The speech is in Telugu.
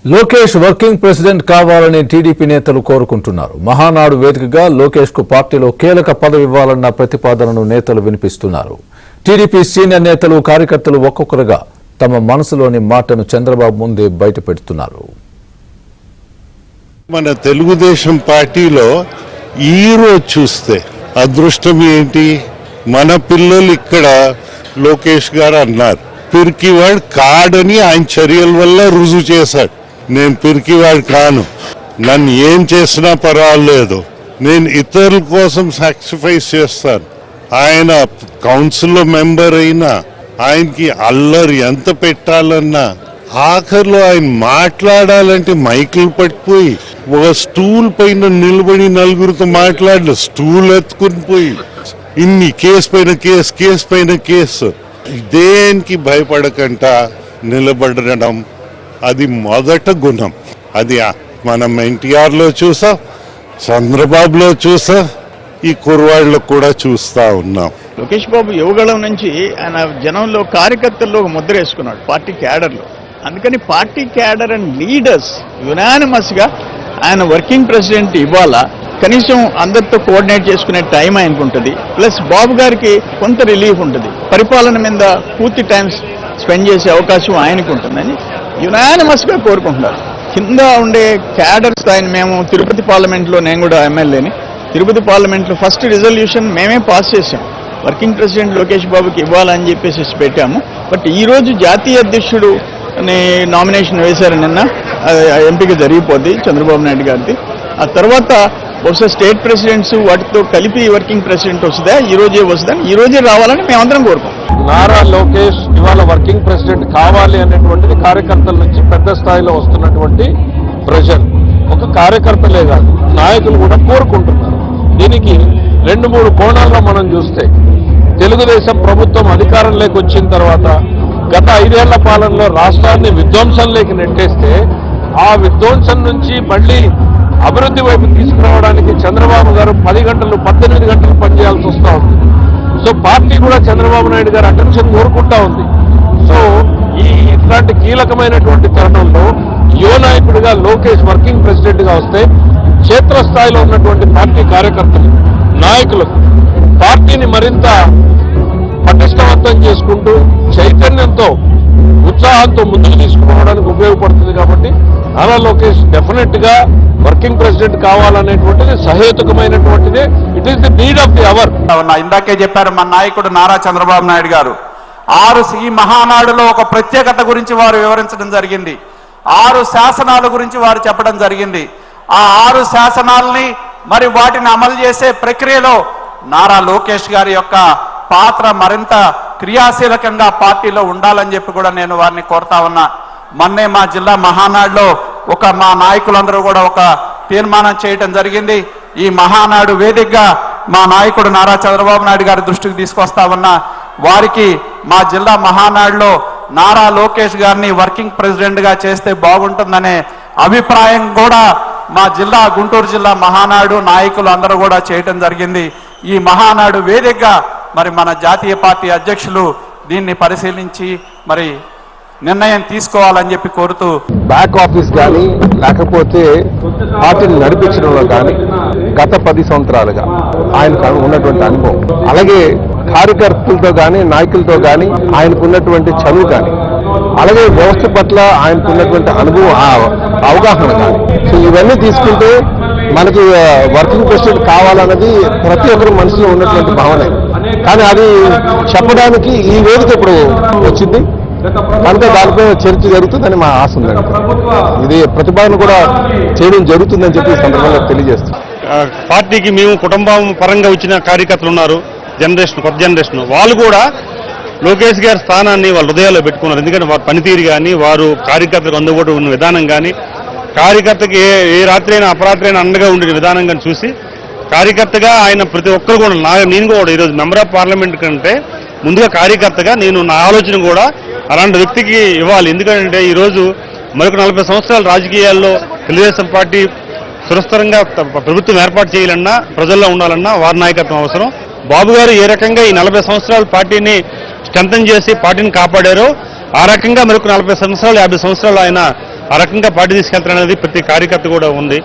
లోకేష్ వర్కింగ్ ప్రెసిడెంట్ కావాలని టీడీపీ నేతలు కోరుకుంటున్నారు. మహానాడు వేదికగా లోకేష్ కు పార్టీలో కీలక పదవి ఇవ్వాలన్న ప్రతిపాదనను నేతలు వినిపిస్తున్నారు. టీడీపీ సీనియర్ నేతలు కార్యకర్తలు ఒక్కొక్కరుగా తమ మనసులోని మాటను చంద్రబాబు ముందే బయటపెడుతున్నారు. మన తెలుగుదేశం పార్టీలో ఈరోజు చూస్తే అదృష్టం ఏంటి, మన పిల్లలు ఇక్కడ లోకేష్ గారు అన్నారు పిరికివాడు కాడని ఆయన చర్యల వల్ల రుజువు చేశాడు. నేను పిరికివాడు కాను, నన్ను ఏం చేసినా పర్వాలేదు, నేను ఇతరుల కోసం సాక్రిఫైస్ చేస్తాను. ఆయన కౌన్సిల్లో మెంబర్ అయినా ఆయనకి అల్లరి ఎంత పెట్టాలన్నా ఆఖరిలో ఆయన మాట్లాడాలంటే మైకులు పట్టిపోయి ఒక స్టూల్ పైన నిలబడి నలుగురితో మాట్లాడలేదు, స్టూల్ ఎత్తుకుని పోయి ఇన్ని కేసు పైన కేసు, కేసు పైన కేసు, దేనికి భయపడకుండా నిలబడడం అది మొదట గుణం. అది మనం ఎన్టీఆర్లో చూసాం, చంద్రబాబులో చూసాం, ఈ కుర్రాళ్ళలో కూడా చూస్తా ఉన్నాం. లోకేష్ బాబు యువగళం నుంచి ఆయన జనంలో కార్యకర్తల్లో ఒక ముద్ర వేసుకున్నాడు పార్టీ క్యాడర్లో. అందుకని పార్టీ క్యాడర్ అండ్ లీడర్స్ యునానిమస్గా ఆయన వర్కింగ్ ప్రెసిడెంట్ ఇవ్వాలా, కనీసం అందరితో కోఆర్డినేట్ చేసుకునే టైం ఆయనకు ఉంటుంది. ప్లస్ బాబు గారికి కొంత రిలీఫ్ ఉంటుంది, పరిపాలన మీద పూర్తి టైం స్పెండ్ చేసే అవకాశం ఆయనకు ఉంటుందని యునానిమస్గా కోరుకుంటున్నారు. కింద ఉండే క్యాడర్ స్థాయిని మేము తిరుపతి పార్లమెంట్లో, నేను కూడా ఎమ్మెల్యేని, తిరుపతి పార్లమెంట్లో ఫస్ట్ రిజల్యూషన్ మేమే పాస్ చేసాం, వర్కింగ్ ప్రెసిడెంట్ లోకేష్ బాబుకి ఇవ్వాలని చెప్పేసి పెట్టాము. బట్ ఈరోజు జాతీయ అధ్యక్షుడు నామినేషన్ వేశారు, నిన్న ఎంపిక జరిగిపోద్ది చంద్రబాబు నాయుడు గారిది. ఆ తర్వాత బహుశా స్టేట్ ప్రెసిడెంట్స్ వాటితో కలిపి వర్కింగ్ ప్రెసిడెంట్ వస్తుందా, ఈ రోజే వస్తుందని, ఈ రోజే రావాలని మేమందరం కోరుకోం. నారా లోకేష్ ఇవాళ వర్కింగ్ ప్రెసిడెంట్ కావాలి అనేటువంటిది కార్యకర్తల నుంచి పెద్ద స్థాయిలో వస్తున్నటువంటి ప్రెషర్. ఒక కార్యకర్తలే కాదు, నాయకులు కూడా కోరుకుంటున్నారు. దీనికి 2-3 కోణాల్లో మనం చూస్తే, తెలుగుదేశం ప్రభుత్వం అధికారంలోకి వచ్చిన తర్వాత గత 5 ఏళ్ల పాలనలో రాష్ట్రాన్ని విధ్వంసంలోకి నెట్టేస్తే ఆ విధ్వంసం నుంచి మళ్ళీ అభివృద్ధి వైపు తీసుకురావడానికి చంద్రబాబు గారు 10 గంటలు 18 గంటలు పనిచేయాల్సి వస్తూ ఉంది. సో పార్టీ కూడా చంద్రబాబు నాయుడు గారు అటెన్షన్ కోరుకుంటా ఉంది. సో ఇట్లాంటి కీలకమైనటువంటి తరుణంలో యువ నాయకుడిగా లోకేష్ వర్కింగ్ ప్రెసిడెంట్గా వస్తే క్షేత్రస్థాయిలో ఉన్నటువంటి పార్టీ కార్యకర్తలు, నాయకులకు పార్టీని మరింత పటిష్టవంతం చేసుకుంటూ చైతన్యంతో, ఉత్సాహంతో ముందుకు తీసుకుపోవడానికి ఉపయోగపడుతుంది. కాబట్టి నారా లోకేష్ డెఫినెట్ గా వర్కింగ్ ప్రెసిడెంట్ కావాలనేటువంటిది సహేతుకమైనటువంటిదే. It is the need of the hour. ఇందాకే చెప్పారు మన నాయకుడు నారా చంద్రబాబు నాయుడు గారు, ఈ మహానాడులో ఒక ప్రత్యేకత గురించి వారు వివరించడం జరిగింది. 6 శాసనాల గురించి వారు చెప్పడం జరిగింది. ఆ 6 శాసనాలని మరి వాటిని అమలు చేసే ప్రక్రియలో నారా లోకేష్ గారి యొక్క పాత్ర మరింత క్రియాశీలకంగా పార్టీలో ఉండాలని చెప్పి కూడా నేను వారిని కోరుతా ఉన్నా. మొన్నే మా జిల్లా మహానాడులో మా నాయకులందరూ కూడా ఒక తీర్మానం చేయటం జరిగింది. ఈ మహానాడు వేదికగా మా నాయకుడు నారా చంద్రబాబు నాయుడు గారి దృష్టికి తీసుకొస్తా ఉన్నా. వారికి మా జిల్లా మహానాడులో నారా లోకేష్ గారిని వర్కింగ్ ప్రెసిడెంట్గా చేస్తే బాగుంటుందనే అభిప్రాయం కూడా మా జిల్లా, గుంటూరు జిల్లా మహానాడు నాయకులు అందరూ కూడా చేయటం జరిగింది. ఈ మహానాడు వేదికగా మరి మన జాతీయ పార్టీ అధ్యక్షులు దీన్ని పరిశీలించి మరి నిర్ణయం తీసుకోవాలని చెప్పి కోరుతూ, బ్యాక్ ఆఫీస్ కానీ లేకపోతే పార్టీని నడిపించడంలో కానీ గత 10 సంవత్సరాలుగా ఆయనకు ఉన్నటువంటి అనుభవం, అలాగే కార్యకర్తలతో కానీ నాయకులతో కానీ ఆయనకు ఉన్నటువంటి చదువు కానీ, అలాగే వ్యవస్థ పట్ల ఆయనకు ఉన్నటువంటి అనుభవం, అవగాహన కానీ, సో ఇవన్నీ తీసుకుంటే మనకి వర్కింగ్ ప్రెసిడెంట్ కావాలన్నది ప్రతి ఒక్కరి మనసులో ఉన్నటువంటి భావన. కానీ అది చెప్పడానికి ఈ వేదిక ఇప్పుడు వచ్చింది కనుక దానిపై చర్చ జరుగుతుందని మా ఆశ ఉందండి. ఇది ప్రతిపాదన కూడా చేయడం జరుగుతుందని చెప్పి ఈ సందర్భంగా తెలియజేస్తాం. పార్టీకి మేము కుటుంబం పరంగా వచ్చిన కార్యకర్తలు ఉన్నారు, జనరేషన్, కొత్త జనరేషన్, వాళ్ళు కూడా లోకేష్ గారి స్థానాన్ని వాళ్ళ హృదయాల్లో పెట్టుకున్నారు. ఎందుకంటే వారి పనితీరు కానీ, వారు కార్యకర్తలకు అందుబాటు ఉన్న విధానం కానీ, కార్యకర్తకి ఏ రాత్రి అయినా అపరాత్రి అయినా అండగా ఉండే విధానం కానీ చూసి కార్యకర్తగా ఆయన ప్రతి ఒక్కరు కూడా, నేను కూడా ఈరోజు మెంబర్ ఆఫ్ పార్లమెంట్ కంటే ముందుగా కార్యకర్తగా నా ఆలోచన కూడా అలాంటి వ్యక్తికి ఇవ్వాలి. ఎందుకంటే ఈరోజు మరొక 40 సంవత్సరాల రాజకీయాల్లో తెలుగుదేశం పార్టీ సురస్థిరంగా ప్రభుత్వం ఏర్పాటు చేయాలన్నా, ప్రజల్లో ఉండాలన్నా వారి నాయకత్వం అవసరం. బాబు గారు ఏ రకంగా ఈ 40 సంవత్సరాల పార్టీని స్ట్రెంథన్ చేసి పార్టీని కాపాడారో ఆ రకంగా మరొక 40 సంవత్సరాలు 50 సంవత్సరాలు ఆయన ఆ రకంగా పార్టీ తీసుకెళ్తారనేది ప్రతి కార్యకర్త కూడా ఉంది.